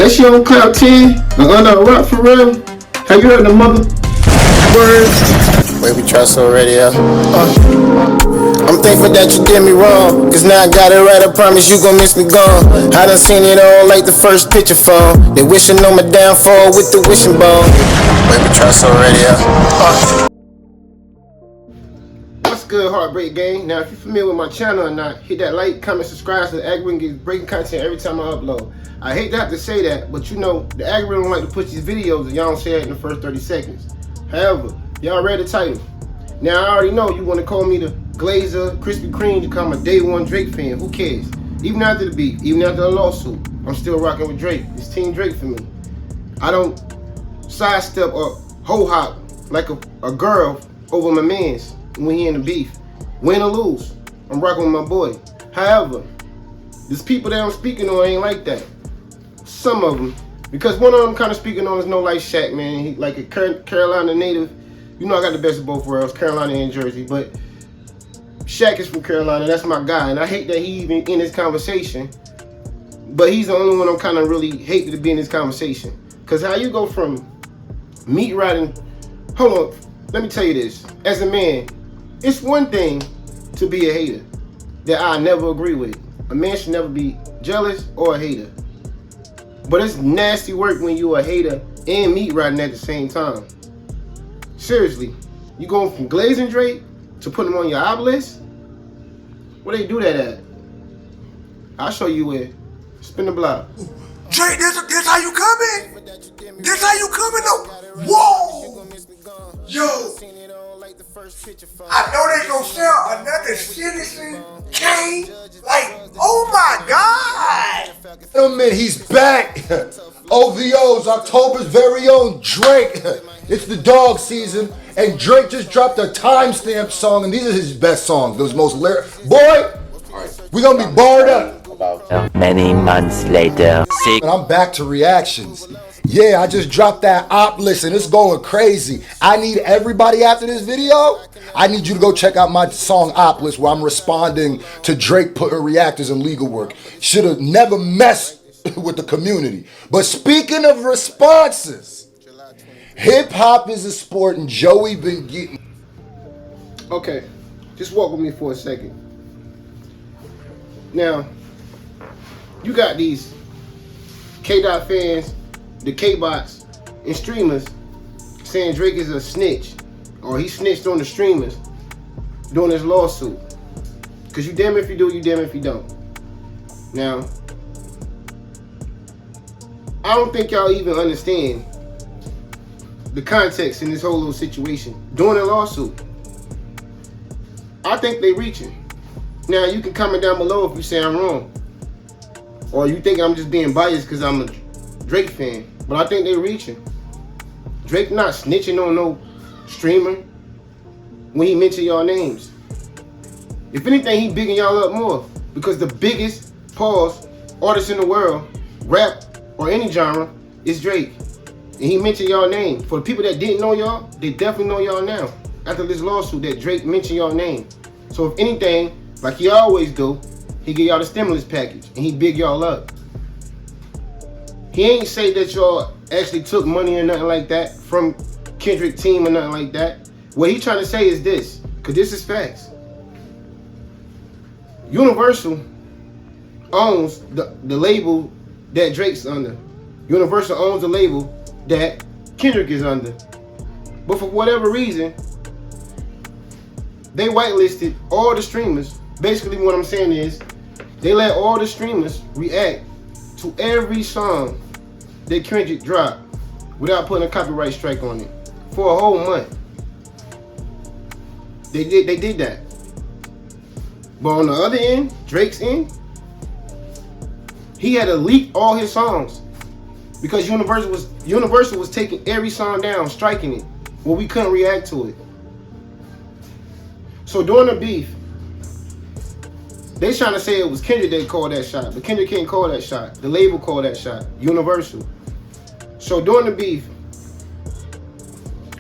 Unless you on Clout 10 or under a rock for real, have you heard the mother words? Wavy trust already up. I'm thankful that you did me wrong, cause now I got it right, I promise you gon' miss me gone. I done seen it all like the first picture phone. They wishing on my downfall with the wishing bone. Wavy trust already up. What's good, HeartBreak gang? Now if you're familiar with my channel or not, hit that like, comment, subscribe so the algorithm gets breaking content every time I upload. I hate to have to say that, but you know, the algorithm don't like to push these videos and y'all don't say it in the first 30 seconds. However, y'all read the title. Now I already know you want to call me the Glazer, Krispy Kreme, to become a day one Drake fan. Who cares? Even after the beef, even after the lawsuit, I'm still rocking with Drake. It's Team Drake for me. I don't sidestep or hoe hop like a girl over my man's when he in the beef. Win or lose, I'm rocking with my boy. However, there's people that I'm speaking on ain't like that. Some of them, because one of them kind of speaking on is No Life Shaq, man. He like a Carolina native. You know I got the best of both worlds, Carolina and Jersey, but Shaq is from Carolina, that's my guy, and I hate that he even in this conversation, but he's the only one I'm kind of really hating to be in this conversation. Because how you go from meat riding, hold on, let me tell you this, as a man, it's one thing to be a hater that I never agree with. A man should never be jealous or a hater. But it's nasty work when you a hater and meat riding at the same time. Seriously, you going from glazing Drake to putting him on your op list? Where they do that at? I'll show you where. Spin the block. Drake, this how you coming? This how you coming though? Whoa! Yo! I know they gonna sell another Citizen Kane. Like, oh my God! Gentlemen, he's back. OVO's October's very own Drake. It's the dog season, and Drake just dropped a timestamp song, and these are his best songs. Those most boy, we gonna be barred up. Many months later. And I'm back to reactions. Yeah, I just dropped that op list and it's going crazy. I need everybody after this video, I need you to go check out my song op list where I'm responding to Drake putting reactors in legal work. Should have never messed with the community. But speaking of responses, hip hop is a sport and Joey been getting. Okay, just walk with me for a second. Now, you got these K-Dot fans, the K-Bots, and streamers saying Drake is a snitch, or he snitched on the streamers during this lawsuit. Because you damn if you do, you damn if you don't. Now, I don't think y'all even understand the context in this whole little situation during the lawsuit. I think they reaching. Now, you can comment down below if you say I'm wrong, or you think I'm just being biased because I'm a Drake fan. But I think they're reaching. Drake not snitching on no streamer when he mentioned y'all names. If anything, he bigging y'all up more, because the biggest artist in the world, rap or any genre, is Drake. And he mentioned y'all name. For the people that didn't know y'all, they definitely know y'all now. After this lawsuit that Drake mentioned y'all name. So if anything, like he always do, he give y'all the stimulus package and he big y'all up. He ain't say that y'all actually took money or nothing like that from Kendrick team or nothing like that. What he trying to say is this, because this is facts. Universal owns the label that Drake's under. Universal owns the label that Kendrick is under. But for whatever reason, they whitelisted all the streamers. Basically what I'm saying is, they let all the streamers react to every song that Kendrick dropped without putting a copyright strike on it for a whole month. They did that. But on the other end, Drake's end, he had to leak all his songs because Universal was taking every song down, striking it, well, we couldn't react to it. So during the beef, they trying to say it was Kendrick that called that shot, but Kendrick can't call that shot. The label called that shot, Universal. So during the beef,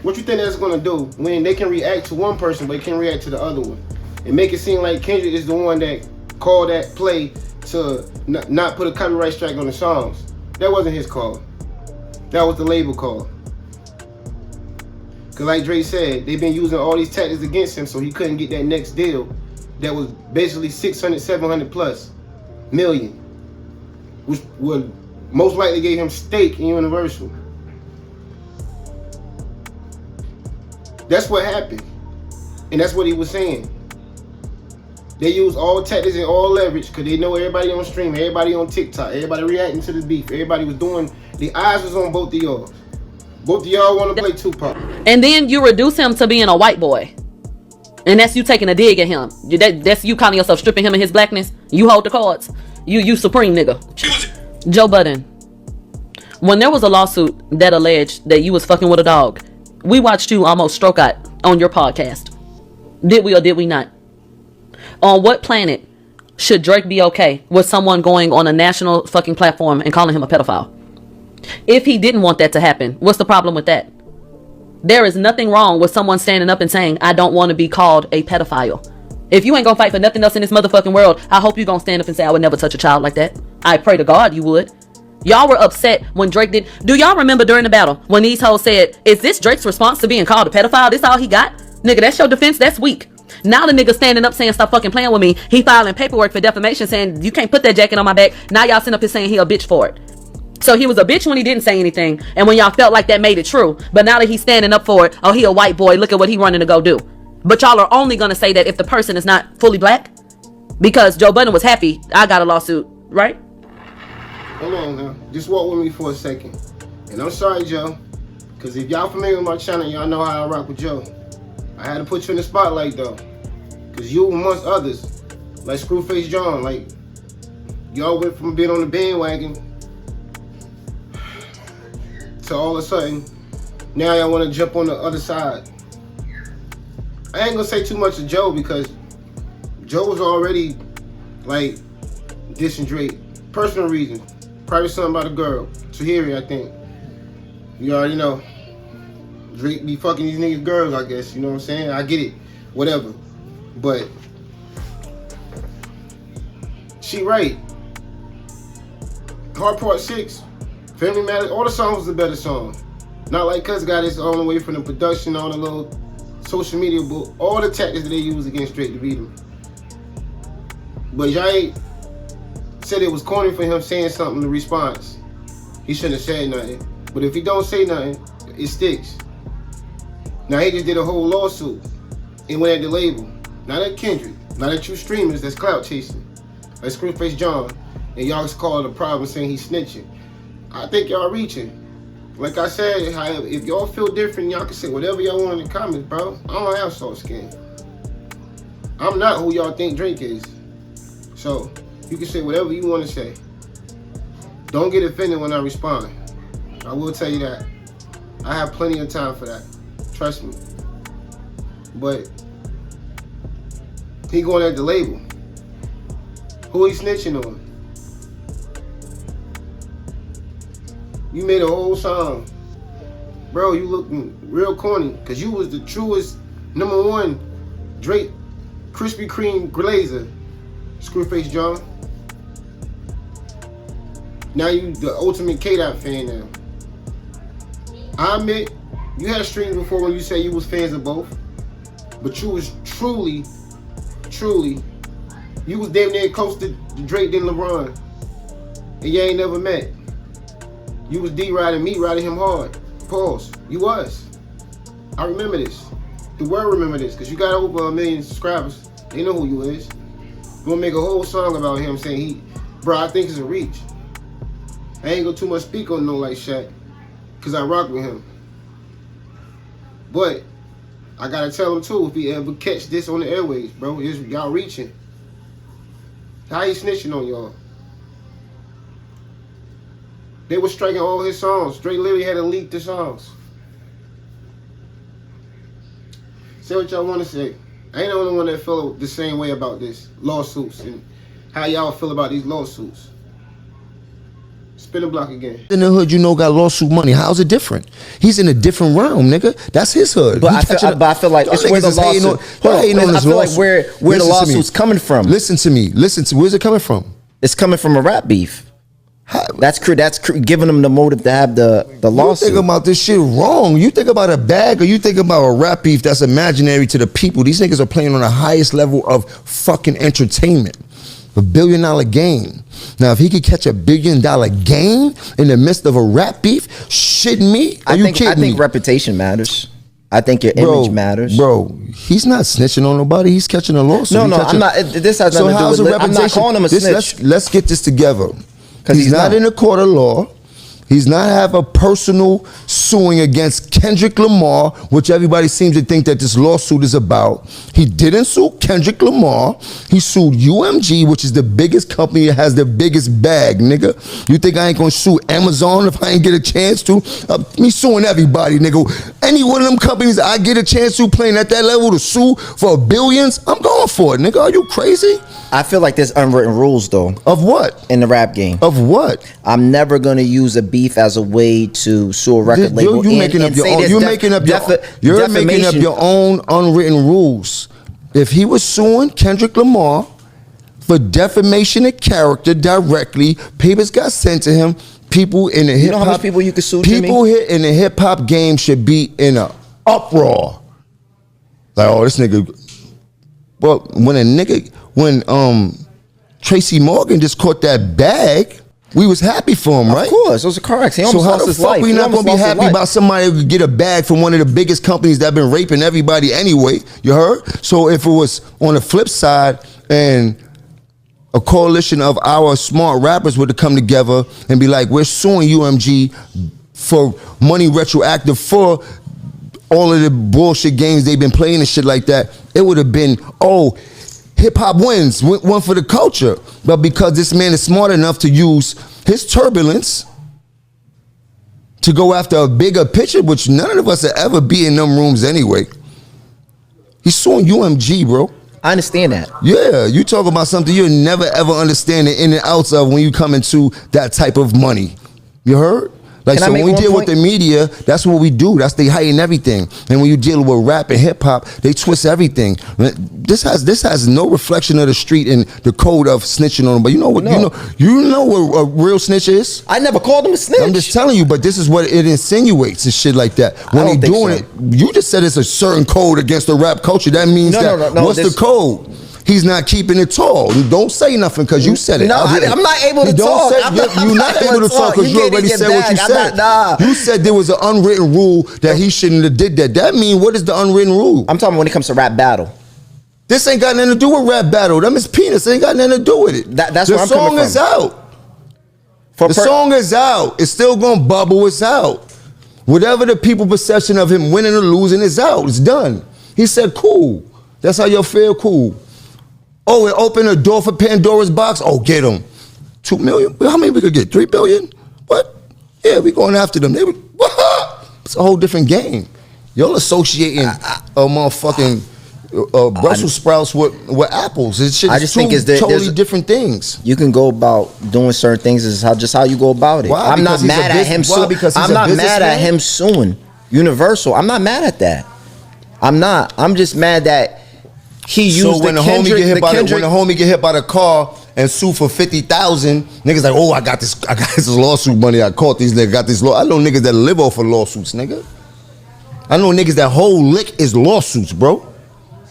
what you think that's gonna do when they can react to one person but they can't react to the other one? And make it seem like Kendrick is the one that called that play to not put a copyright strike on the songs. That wasn't his call. That was the label call. Cause like Dre said, they've been using all these tactics against him, so he couldn't get that next deal that was basically 600, 700 plus million, which would most likely gave him stake in Universal. That's what happened, and that's what he was saying. They use all tactics and all leverage because they know everybody on stream, everybody on TikTok, everybody reacting to the beef, everybody was doing. The eyes was on both of y'all. Both of y'all want to play Tupac. And then you reduce him to being a white boy. And that's you taking a dig at him. That's you calling yourself stripping him of his blackness. You hold the cards. You supreme nigga. Joe Budden. When there was a lawsuit that alleged that you was fucking with a dog, we watched you almost stroke out on your podcast. Did we or did we not? On what planet should Drake be okay with someone going on a national fucking platform and calling him a pedophile? If he didn't want that to happen, what's the problem with that? There is nothing wrong with someone standing up and saying, I don't want to be called a pedophile. If you ain't gonna fight for nothing else in this motherfucking world, I hope you gonna stand up and say, I would never touch a child like that. I pray to God you would. Y'all were upset when Drake did. Do y'all remember during the battle when these hoes said, is this Drake's response to being called a pedophile? This all he got? Nigga, that's your defense? That's weak. Now the nigga standing up saying, stop fucking playing with me. He filing paperwork for defamation saying, you can't put that jacket on my back. Now y'all sitting up here saying he a bitch for it. So he was a bitch when he didn't say anything, and when y'all felt like that made it true. But now that he's standing up for it, oh, he a white boy, look at what he running to go do. But y'all are only gonna say that if the person is not fully black? Because Joe Budden was happy, I got a lawsuit, right? Hold on now, just walk with me for a second. And I'm sorry, Joe, because if y'all familiar with my channel, y'all know how I rock with Joe. I had to put you in the spotlight though, because you amongst others, like Screwface John, like y'all went from being on the bandwagon to all of a sudden, now y'all want to jump on the other side. I ain't gonna say too much to Joe because Joe was already like dissing Drake. Personal reasons. Probably something about a girl. Tahiri, I think. You already know. Drake be fucking these niggas girls, I guess. You know what I'm saying? I get it. Whatever. But she right. Hard Part 6. Family Matters, all the songs was a better song. Not like Cuz got this all the way from the production, all the little social media, but all the tactics that they use against Drake to beat him. But y'all ain't said it was corny for him saying something in response. He shouldn't have said nothing. But if he don't say nothing, it sticks. Now he just did a whole lawsuit and went at the label. Not at Kendrick, not at you streamers that's clout chasing. Like Screwface John. And y'all call it a problem saying he's snitching. I think y'all reaching. Like I said, if y'all feel different, y'all can say whatever y'all want in the comments, bro. I don't have soft skin. I'm not who y'all think Drake is. So, you can say whatever you want to say. Don't get offended when I respond. I will tell you that. I have plenty of time for that. Trust me. But, he going at the label. Who he snitching on? You made a whole song. Bro, you looking real corny. Cause you was the truest #1 Drake Krispy Kreme glazer. Screwface John. Now you the ultimate K-Dot fan now. I admit, you had streams before when you said you was fans of both. But you was truly, you was damn near close to Drake than LeBron. And you ain't never met. You was D-riding me, riding him hard. Pause. You was. I remember this. The world remember this, because you got over 1 million subscribers. They know who you is. You gonna make a whole song about him saying bro, I think it's a reach. I ain't gonna too much speak on no like Shaq, because I rock with him. But, I gotta tell him too, if he ever catch this on the airwaves, bro, y'all reaching. How he snitching on y'all? They were striking all his songs. Drake literally had to leak the songs. Say what y'all want to say. I ain't the only one that felt the same way about this lawsuits and how y'all feel about these lawsuits. Spin the block again. In the hood, you know, got lawsuit money. How's it different? He's in a different realm, nigga. That's his hood. But I feel like it's where the lawsuit. I feel like where the lawsuit's coming from. Listen to me. Where's it coming from? It's coming from a rap beef. That's giving them the motive to have the lawsuit. You think about this shit wrong. You think about a bag, or you think about a rap beef that's imaginary to the people. These niggas are playing on the highest level of fucking entertainment. $1 billion game. Now, if he could catch $1 billion game in the midst of a rap beef, shit me? Are you kidding me? I think reputation matters. I think your image matters. Bro, he's not snitching on nobody. He's catching a lawsuit. No, I'm not. This has nothing to do with I'm not calling him a snitch. Let's get this together. Because he's not in a court of law. He's not have a personal suing against Kendrick Lamar, which everybody seems to think that this lawsuit is about. He didn't sue Kendrick Lamar. He sued UMG, which is the biggest company that has the biggest bag, nigga. You think I ain't gonna sue Amazon if I ain't get a chance to? Me suing everybody, nigga. Any one of them companies I get a chance to playing at that level to sue for billions, I'm going for it, nigga. Are you crazy? I feel like there's unwritten rules, though. Of what? In the rap game. Of what? I'm never gonna use a beef as a way to sue a record label. You're making up your own unwritten rules. If he was suing Kendrick Lamar for defamation of character directly, papers got sent to him. People in the hip hop, you know how much people you could sue? People here in the hip hop game should be in a uproar. Like, oh, this nigga. Well, when Tracy Morgan just caught that bag, we was happy for him, right? Of course, it was a car accident. So how the fuck we not gonna be happy about somebody who get a bag from one of the biggest companies that been raping everybody anyway? You heard? So if it was on the flip side and a coalition of our smart rappers were to come together and be like, we're suing UMG for money retroactive for all of the bullshit games they've been playing and shit like that, it would have been, oh, hip hop wins, one for the culture. But because this man is smart enough to use his turbulence to go after a bigger picture, which none of us will ever be in them rooms anyway. He's suing UMG, bro. I understand that. Yeah, you talk about something you'll never ever understand the in and outs of when you come into that type of money. You heard? Like, so when we deal with the media, that's what we do. That's they heighten everything. And when you deal with rap and hip hop, they twist everything. This has no reflection of the street and the code of snitching on them. But you know what? No. You know what a real snitch is? I never called him a snitch. I'm just telling you, but this is what it insinuates and shit like that. When they doing it, you just said it's a certain code against the rap culture. That means no, what's the code? He's not keeping it tall. Don't say nothing because you said it. No, I'm not able to talk. You're not able to talk because you already said what you said. You said there was an unwritten rule that he shouldn't have did that. That means, what is the unwritten rule? I'm talking when it comes to rap battle. This ain't got nothing to do with rap battle. Them is penis. It ain't got nothing to do with it. That's where I'm coming from. The song is out. The song is out. It's still gonna bubble. It's out. Whatever the people perception of him winning or losing is out. It's done. He said, cool. That's how you feel, cool. Oh, it opened a door for Pandora's box? Oh, get them. 2 million? How many we could get? 3 billion? What? Yeah, we going after them. It's a whole different game. Y'all associating a motherfucking Brussels sprouts with apples. It's shit. I just think it's totally different things. You can go about doing certain things. Is just how you go about it. Why? I'm not mad at him suing. I'm not mad at him suing Universal. I'm not mad at that. I'm not. I'm just mad that he used when the homie get hit by the car and sue for 50,000, niggas like, oh, I got this lawsuit money. I caught these niggas, got this law. I know niggas that live off of lawsuits, nigga. I know niggas that whole lick is lawsuits, bro.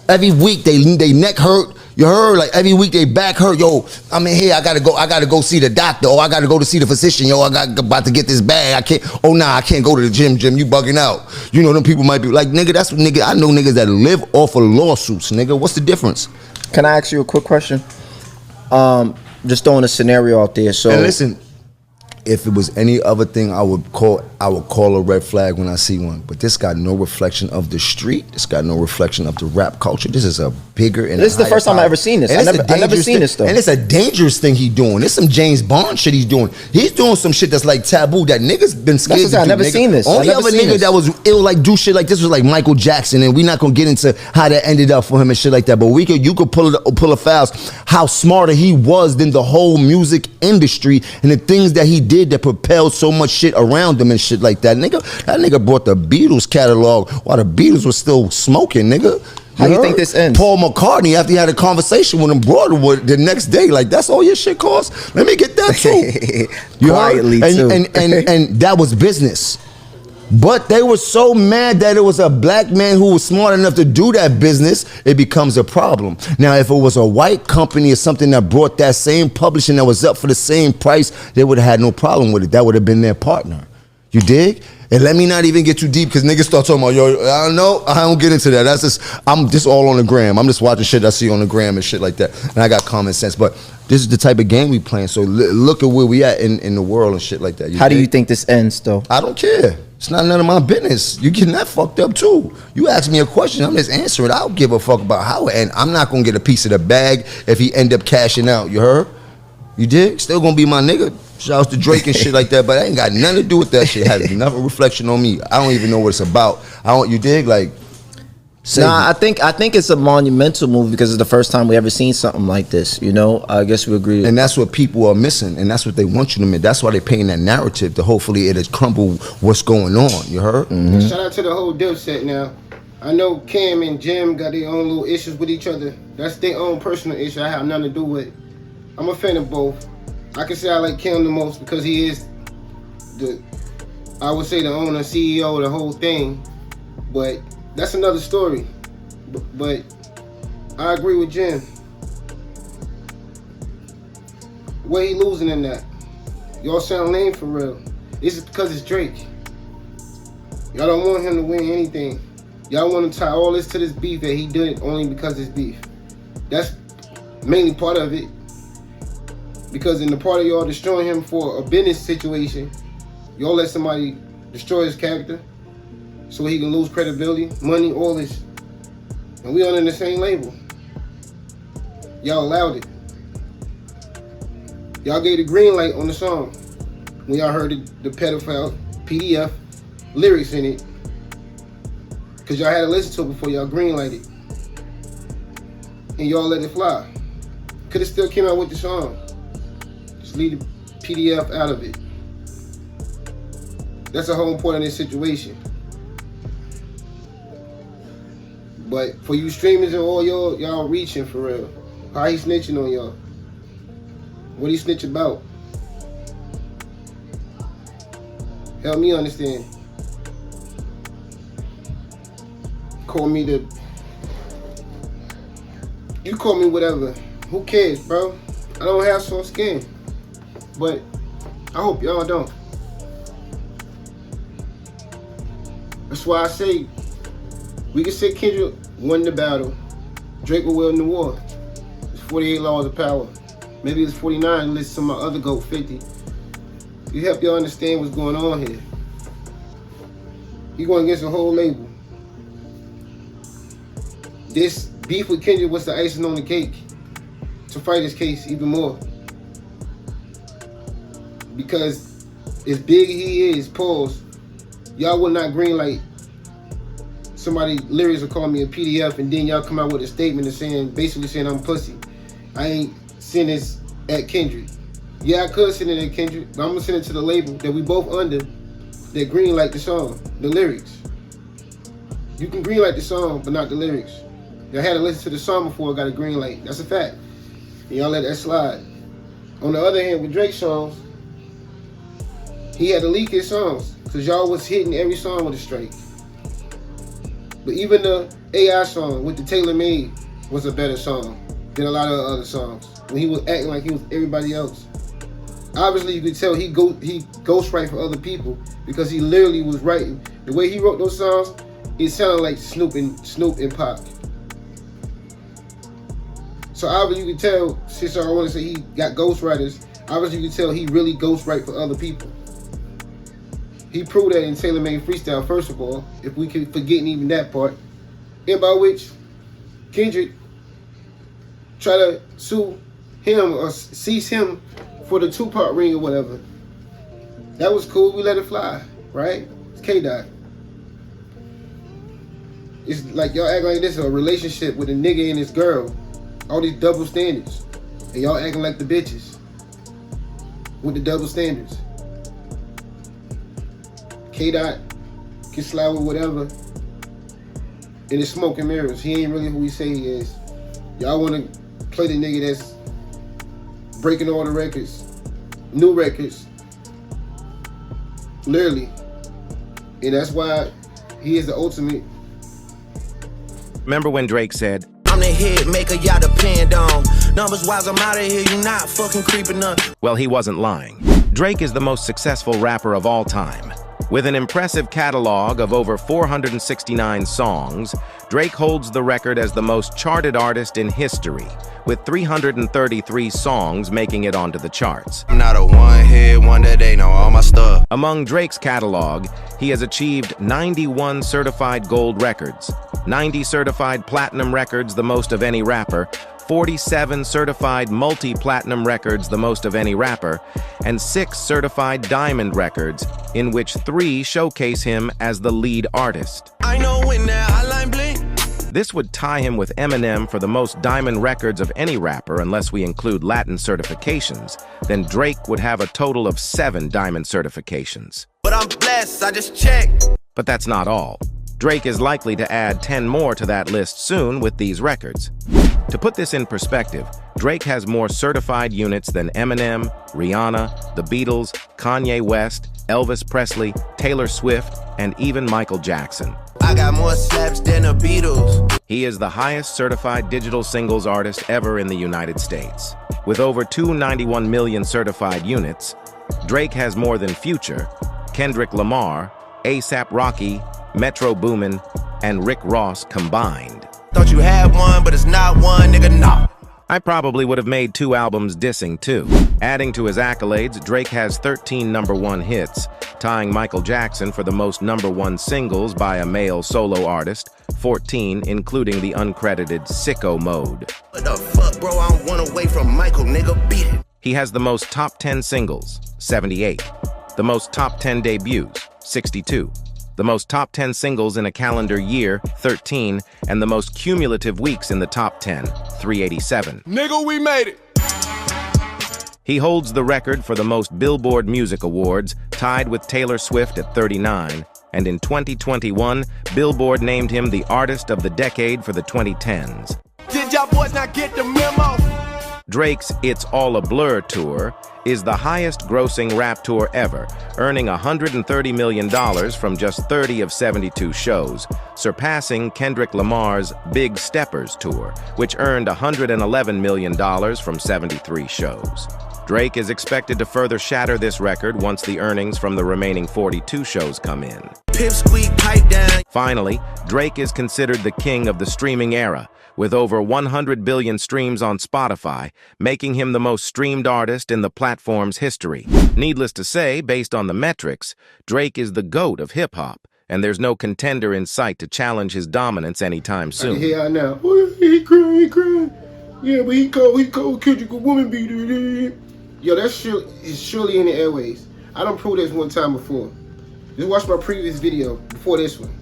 Every week they neck hurt. You heard? Like every week they back hurt. Yo, I'm in here. I gotta go see the doctor. Or I gotta go to see the physician. Yo, about to get this bag. I can't go to the gym. You bugging out. You know, them people might be like, nigga, that's what nigga. I know niggas that live off of lawsuits, nigga. What's the difference? Can I ask you a quick question? Just throwing a scenario out there. So, and listen, if it was any other thing, I would call a red flag when I see one. But this got no reflection of the street. This got no reflection of the rap culture. This is a bigger and this is the first time I ever seen this. I never seen this though. And it's a dangerous thing he doing. This some James Bond shit he's doing. He's doing some shit that's like taboo that niggas been scared to do. I never seen this. Only other nigga that was ill like do shit like this was like Michael Jackson, and we not gonna get into how that ended up for him and shit like that. But you could pull a fouls how smarter he was than the whole music industry and the things that he did that propelled so much shit around him and shit like that. That nigga brought the Beatles catalog while the Beatles was still smoking, nigga. How you think this ends? Paul McCartney, after he had a conversation with him, brought him the next day. Like, that's all your shit costs? Let me get that too. You Quietly heard? too. And that was business. But they were so mad that it was a black man who was smart enough to do that business, it becomes a problem. Now, if it was a white company or something that brought that same publishing that was up for the same price, they would have had no problem with it. That would have been their partner. You dig? And let me not even get too deep because niggas start talking about, yo, I don't know, I don't get into that. That's just, I'm just all on the gram. I'm just watching shit I see on the gram and shit like that. And I got common sense. But this is the type of game we playing. So look at where we at in the world and shit like that. How do you think this ends, though? I don't care. It's not none of my business. You getting that fucked up too. You ask me a question, I'm just answering. I don't give a fuck about how it end. I'm not gonna get a piece of the bag if he end up cashing out. You heard? You dig? Still gonna be my nigga. Shouts to Drake and shit like that, but I ain't got nothing to do with that shit. Has nothing reflection on me. I don't even know what it's about. I don't. You dig? Like, Nah, I think it's a monumental move because it's the first time we ever seen something like this. You know, I guess we agree. And that's what people are missing, and that's what they want you to miss. That's why they're painting that narrative to hopefully it'll crumble what's going on. You heard? Mm-hmm. Shout out to the whole Dipset now. I know Cam and Jim got their own little issues with each other. That's their own personal issue. I have nothing to do with it. I'm a fan of both. I can say I like Cam the most because he is I would say the owner, CEO of the whole thing. But that's another story. But I agree with Jim. Where he losing in that? Y'all sound lame for real. It's because it's Drake. Y'all don't want him to win anything. Y'all want to tie all this to this beef that he did it only because it's beef. That's mainly part of it. Because in the part of y'all destroying him for a business situation, y'all let somebody destroy his character so he can lose credibility, money, all this. And we all in the same label. Y'all allowed it. Y'all gave the green light on the song when y'all heard the pedophile PDF lyrics in it. Cause y'all had to listen to it before y'all green lighted. And y'all let it fly. Could've still came out with the song. Just leave the PDF out of it. That's the whole point of this situation. But for you streamers and all y'all reaching for real. How he snitching on y'all? What he snitch about? Help me understand. You call me whatever. Who cares, bro? I don't have soft skin. But I hope y'all don't. That's why I say we can say Kendrick won the battle. Drake will win the war. It's 48 laws of power. Maybe it's 49, listen to my other GOAT 50. You help y'all understand what's going on here. He going against the whole label. This beef with Kendrick was the icing on the cake to fight his case even more. Because as big as he is, pause, y'all will not greenlight somebody lyrics will call me a PDF and then y'all come out with a statement and basically saying I'm pussy. I ain't send this at Kendrick. Yeah, I could send it at Kendrick, but I'm gonna send it to the label that we both under that greenlight the song, the lyrics. You can greenlight the song, but not the lyrics. Y'all had to listen to the song before I got a green light. That's a fact. And y'all let that slide. On the other hand, with Drake's songs, he had to leak his songs because y'all was hitting every song with a strike. But even the AI song with the Taylor Made was a better song than a lot of other songs. When he was acting like he was everybody else. Obviously, you could tell he ghostwrite for other people because he literally was writing. The way he wrote those songs, it sounded like Snoop and Pac. So obviously you can tell, since I want to say he got ghostwriters, obviously you can tell he really ghostwrite for other people. He proved that in Taylor Made Freestyle, first of all, if we can forget even that part. And by which Kendrick try to sue him or seize him for the Tupac ring or whatever. That was cool, we let it fly, right? It's K-Dot. It's like y'all act like this is a relationship with a nigga and his girl. All these double standards. And y'all acting like the bitches. With the double standards. K-Dot can slide with whatever. and it's smoke and mirrors. He ain't really who he say he is. Y'all want to play the nigga that's breaking all the records, new records, literally. And that's why he is the ultimate. Remember when Drake said, I'm the hit maker y'all depend on. Numbers wise, I'm out of here, you not fucking creeping up. well, he wasn't lying. Drake is the most successful rapper of all time. With an impressive catalog of over 469 songs, Drake holds the record as the most charted artist in history, with 333 songs making it onto the charts. I'm not a one-hit wonder, they know all my stuff. Among Drake's catalog, he has achieved 91 certified gold records, 90 certified platinum records, the most of any rapper, 47 certified multi-platinum records, the most of any rapper, and 6 certified diamond records, in which 3 showcase him as the lead artist. I know when that hotline blink. This would tie him with Eminem for the most diamond records of any rapper, unless we include Latin certifications. Then Drake would have a total of 7 diamond certifications. But I'm blessed, I just checked. But that's not all. Drake is likely to add 10 more to that list soon with these records. To put this in perspective, Drake has more certified units than Eminem, Rihanna, the Beatles, Kanye West, Elvis Presley, Taylor Swift, and even Michael Jackson. I got more slaps than the Beatles. He is the highest certified digital singles artist ever in the United States. With over 291 million certified units, Drake has more than Future, Kendrick Lamar, A$AP Rocky, Metro Boomin, and Rick Ross combined. Thought you had one, but it's not one, nigga, nah. I probably would have made 2 albums dissing too. Adding to his accolades, Drake has 13 #1 hits, tying Michael Jackson for the most #1 singles by a male solo artist, 14, including the uncredited Sicko Mode. What the fuck, bro? I'm one away from Michael, nigga, beat it. He has the most top 10 singles, 78. The most top 10 debuts, 62. The most top 10 singles in a calendar year, 13, and the most cumulative weeks in the top 10, 387. Nigga, we made it. He holds the record for the most Billboard Music Awards, tied with Taylor Swift at 39, and in 2021, Billboard named him the Artist of the Decade for the 2010s. Did y'all boys not get the memo? Drake's It's All a Blur tour is the highest-grossing rap tour ever, earning $130 million from just 30 of 72 shows, surpassing Kendrick Lamar's Big Steppers tour, which earned $111 million from 73 shows. Drake is expected to further shatter this record once the earnings from the remaining 42 shows come in. Pip squeak, pipe down. Finally, Drake is considered the king of the streaming era, with over 100 billion streams on Spotify, making him the most streamed artist in the platform's history. Needless to say, based on the metrics, Drake is the GOAT of hip-hop, and there's no contender in sight to challenge his dominance anytime soon. Yeah, I know. Oh, he crying. Yeah, but he called Kendrick a woman beater. Yo, that's surely in the airways. I done proved this one time before. Just watch my previous video before this one.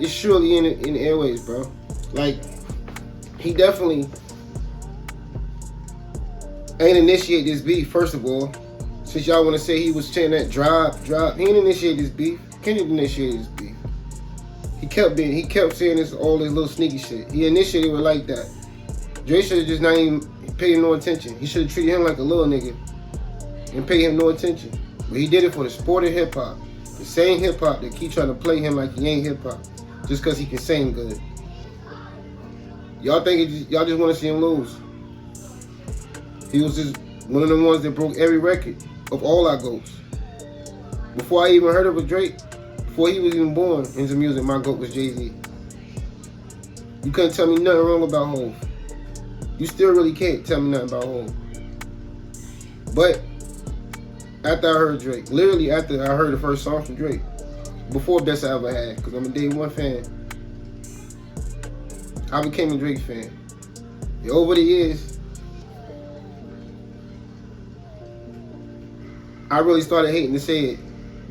It's surely in the airways, bro. Like, he definitely ain't initiate this beef, first of all. Since y'all want to say he was saying that drop, he ain't initiate this beef. Kendrick initiated this beef. He kept saying this, all this little sneaky shit. He initiated it like that. Drake should have just not even paid him no attention. He should have treated him like a little nigga and paid him no attention. But he did it for the sport of hip hop. The same hip hop that keep trying to play him like he ain't hip hop just because he can sing good. Y'all y'all just want to see him lose. He was just one of the ones that broke every record of all our goats. Before I even heard of a Drake, before he was even born into music, my goat was Jay-Z. You couldn't tell me nothing wrong about Hov. You still really can't tell me nothing about Hov. But after I heard Drake, literally after I heard the first song from Drake, before best I ever had, because I'm a day one fan, I became a Drake fan. And over the years, I really started hating to say it,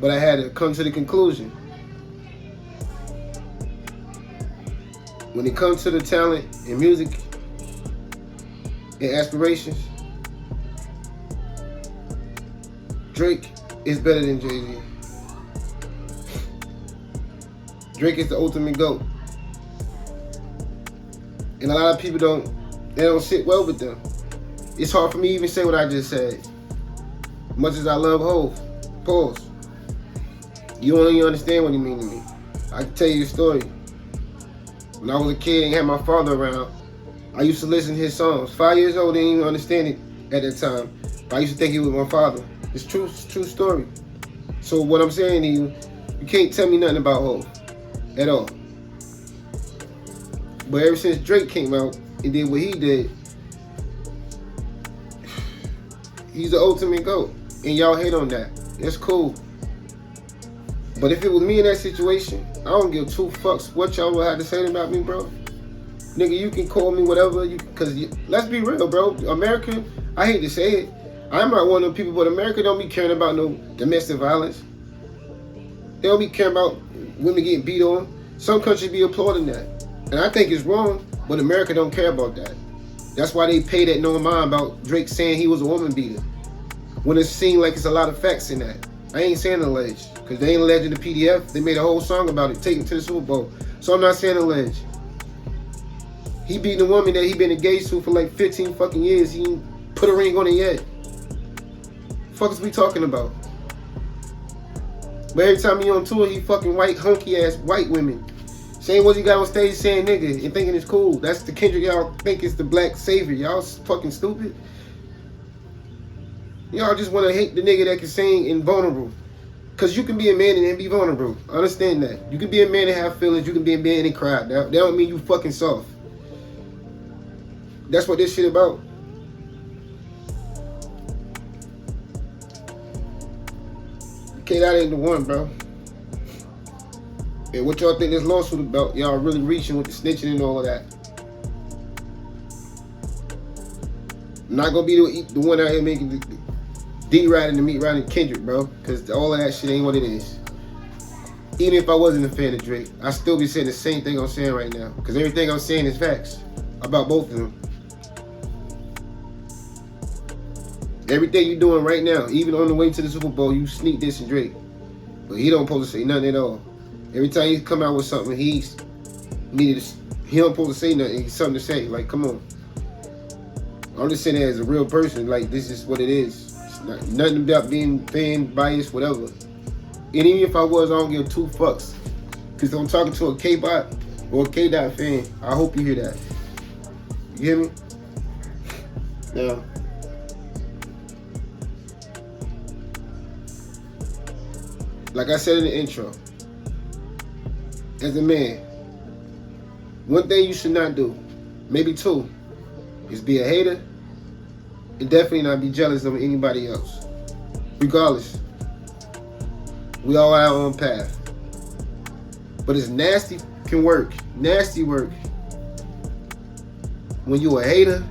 but I had to come to the conclusion. When it comes to the talent and music and aspirations, Drake is better than Jay-Z. Drake is the ultimate GOAT. And a lot of people don't sit well with them. It's hard for me to even say what I just said. Much as I love Hov, pause. You don't even understand what he mean to me. I can tell you a story. When I was a kid and had my father around, I used to listen to his songs. 5 years old, didn't even understand it at that time. But I used to think he was my father. It's true story. So what I'm saying to you, you can't tell me nothing about Hov at all. But ever since Drake came out and did what he did, he's the ultimate GOAT. And y'all hate on that. That's cool. But if it was me in that situation, I don't give two fucks what y'all would have to say about me, bro. Nigga, you can call me whatever, cause let's be real, bro. America, I hate to say it, I'm not one of them people, but America don't be caring about no domestic violence. They don't be caring about women getting beat on. Some countries be applauding that. And I think it's wrong, but America don't care about that. That's why they pay that no mind about Drake saying he was a woman beater. When it seemed like it's a lot of facts in that. I ain't saying alleged, because they ain't alleged in the PDF. They made a whole song about it, taking to the Super Bowl. So I'm not saying alleged. He beating a woman that he been engaged to for like 15 fucking years. He ain't put a ring on it yet. Fuck is we talking about? But every time he on tour, he fucking white, hunky ass white women. Saying what he got on stage saying nigga and thinking it's cool. That's the Kendrick y'all think is the black savior. Y'all fucking stupid. Y'all just want to hate the nigga that can sing and vulnerable. Because you can be a man and be vulnerable. Understand that. You can be a man and have feelings. You can be a man and cry. That don't mean you fucking soft. That's what this shit about. That ain't the one, bro. And what y'all think this lawsuit about? Y'all really reaching with the snitching and all of that. I'm not gonna be the one out here making the D-riding the meat riding Kendrick, bro. Because all of that shit ain't what it is. Even if I wasn't a fan of Drake, I'd still be saying the same thing I'm saying right now. Because everything I'm saying is facts about both of them. Everything you doing right now, even on the way to the Super Bowl, you sneak this and Drake. But he don't supposed to say nothing at all. Every time he come out with something, he don't supposed to say nothing. He's something to say. Like, come on. I'm just saying that as a real person. Like, this is what it is. It's not, nothing about being fan, biased, whatever. And even if I was, I don't give two fucks. Because I'm talking to a K-Bot or a K-Dot fan. I hope you hear that. You hear me? Now, like I said in the intro, as a man, one thing you should not do, maybe two, is be a hater and definitely not be jealous of anybody else. Regardless, we all have our own path. But it's nasty work when you a hater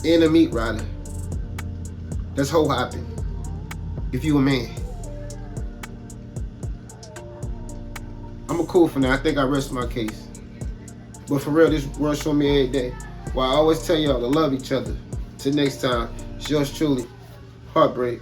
and a meat rider. That's whole hopping. If you a man. I'm a cool for now. I think I rest my case. But for real, this world show me every day. Well, I always tell y'all to love each other. Till next time, it's yours truly, HeartBreak.